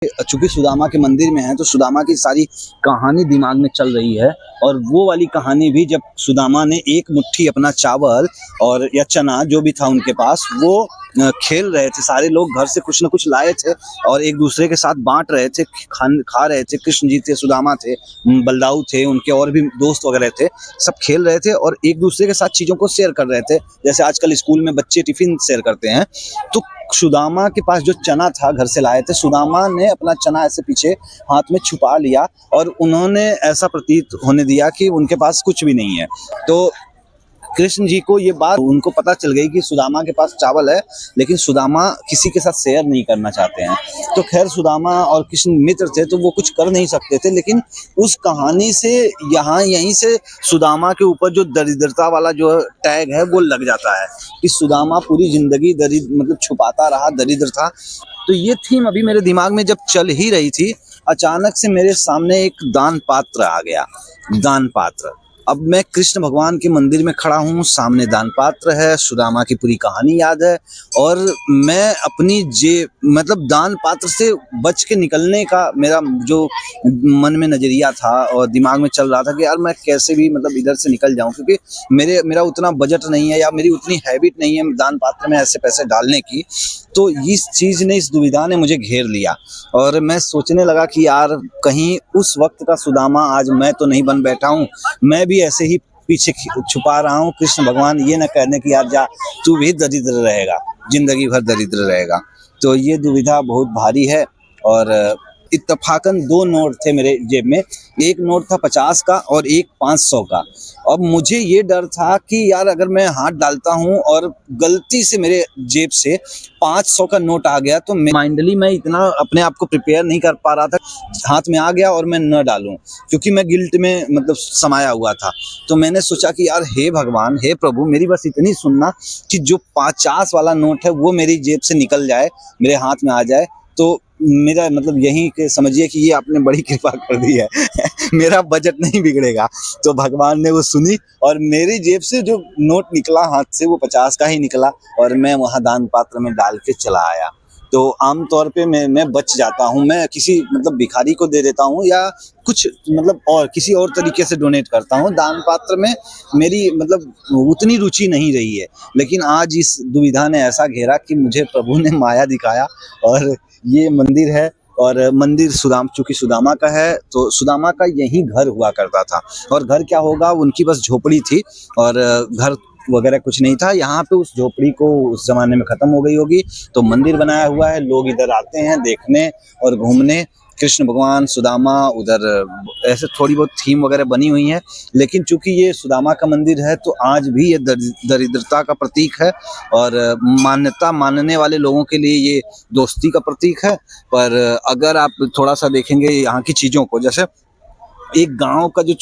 चूंकि सुदामा के मंदिर में है तो सुदामा की सारी कहानी दिमाग में चल रही है। और वो वाली कहानी भी जब सुदामा ने एक मुट्ठी अपना चावल और या चना जो भी था उनके पास वो खेल रहे थे, सारे लोग घर से कुछ ना कुछ लाए थे और एक दूसरे के साथ बांट रहे थे, खा रहे थे। कृष्ण जी थे, सुदामा थे, बलदाऊ थे, उनके और भी दोस्त वगैरह थे, सब खेल रहे थे और एक दूसरे के साथ चीज़ों को शेयर कर रहे थे, जैसे आजकल स्कूल में बच्चे टिफिन शेयर करते हैं। तो सुदामा के पास जो चना था घर से लाए थे, सुदामा ने अपना चना ऐसे पीछे हाथ में छुपा लिया और उन्होंने ऐसा प्रतीत होने दिया कि उनके पास कुछ भी नहीं है। तो कृष्ण जी को ये बात उनको पता चल गई कि सुदामा के पास चावल है, लेकिन सुदामा किसी के साथ शेयर नहीं करना चाहते हैं। तो खैर सुदामा और कृष्ण मित्र थे तो वो कुछ कर नहीं सकते थे, लेकिन उस कहानी से यहीं से सुदामा के ऊपर जो दरिद्रता वाला जो टैग है वो लग जाता है कि सुदामा पूरी जिंदगी मतलब छुपाता रहा, दरिद्र था। तो ये थीम अभी मेरे दिमाग में जब चल ही रही थी, अचानक से मेरे सामने एक दान पात्र आ गया। दान पात्र, अब मैं कृष्ण भगवान के मंदिर में खड़ा हूँ, सामने दान पात्र है, सुदामा की पूरी कहानी याद है और मैं अपनी मतलब दान पात्र से बच के निकलने का मेरा जो मन में नजरिया था और दिमाग में चल रहा था कि यार मैं कैसे भी मतलब इधर से निकल जाऊं, क्योंकि मेरा उतना बजट नहीं है या मेरी उतनी हैबिट नहीं है दान पात्र में ऐसे पैसे डालने की। तो इस दुविधा ने मुझे घेर लिया और मैं सोचने लगा कि यार कहीं उस वक्त का सुदामा आज मैं तो नहीं बन बैठा हूँ, मैं भी ऐसे ही पीछे छुपा रहा हूँ। कृष्ण भगवान ये ना कहने कि यार जा तू भी दरिद्र रहेगा, जिंदगी भर दरिद्र रहेगा। तो ये दुविधा बहुत भारी है। और इत्तफाकन 2 नोट थे मेरे जेब में, एक नोट था 50 का और एक 500 का। अब मुझे ये डर था कि यार अगर मैं हाथ डालता हूँ और गलती से मेरे जेब से 500 का नोट आ गया तो माइंडली मैं इतना अपने आप को प्रिपेयर नहीं कर पा रहा था, हाथ में आ गया और मैं न डालूं, क्योंकि मैं गिल्ट में मतलब समाया हुआ था। तो मैंने सोचा कि यार हे भगवान, हे प्रभु, मेरी बस इतनी सुनना कि जो 50 वाला नोट है वो मेरी जेब से निकल जाए, मेरे हाथ में आ जाए। तो मेरा मतलब यही कि समझिए कि ये आपने बड़ी कृपा कर दी है मेरा बजट नहीं बिगड़ेगा। तो भगवान ने वो सुनी और मेरी जेब से जो नोट निकला हाथ से वो 50 का ही निकला और मैं वहाँ दान पात्र में डाल के चला आया। तो आमतौर पे मैं बच जाता हूँ, मैं किसी मतलब भिखारी को दे देता हूँ या कुछ मतलब और किसी और तरीके से डोनेट करता हूँ। दान पात्र में मेरी मतलब उतनी रुचि नहीं रही है, लेकिन आज इस दुविधा ने ऐसा घेरा कि मुझे प्रभु ने माया दिखाया और ये मंदिर है। और मंदिर चूंकि सुदामा का है तो सुदामा का यही घर हुआ करता था। और घर क्या होगा, उनकी बस झोपड़ी थी और घर वगैरह कुछ नहीं था। यहाँ पे उस झोपड़ी को उस जमाने में खत्म हो गई होगी तो मंदिर बनाया हुआ है, लोग इधर आते हैं देखने और घूमने। कृष्ण भगवान, सुदामा, उधर ऐसे थोड़ी बहुत थीम वगैरह बनी हुई है। लेकिन चूंकि ये सुदामा का मंदिर है तो आज भी ये दरिद्रता का प्रतीक है और मान्यता मानने वाले लोगों के लिए ये दोस्ती का प्रतीक है। पर अगर आप थोड़ा सा देखेंगे यहाँ की चीज़ों को, जैसे एक गांव का जो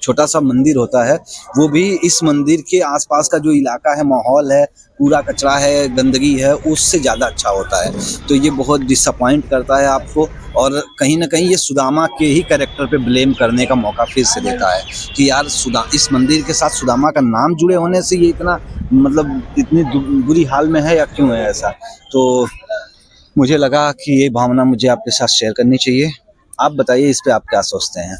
छोटा सा मंदिर होता है वो भी इस मंदिर के आसपास का जो इलाका है, माहौल है, पूरा कचरा है, गंदगी है, उससे ज़्यादा अच्छा होता है। तो ये बहुत डिसअपॉइंट करता है आपको और कहीं ना कहीं ये सुदामा के ही कैरेक्टर पे ब्लेम करने का मौका फिर से देता है कि यार इस मंदिर के साथ सुदामा का नाम जुड़े होने से ये इतना मतलब इतनी बुरी हाल में है या क्यों है ऐसा। तो मुझे लगा कि ये भावना मुझे आपके साथ शेयर करनी चाहिए। आप बताइए इस पे आप क्या सोचते हैं।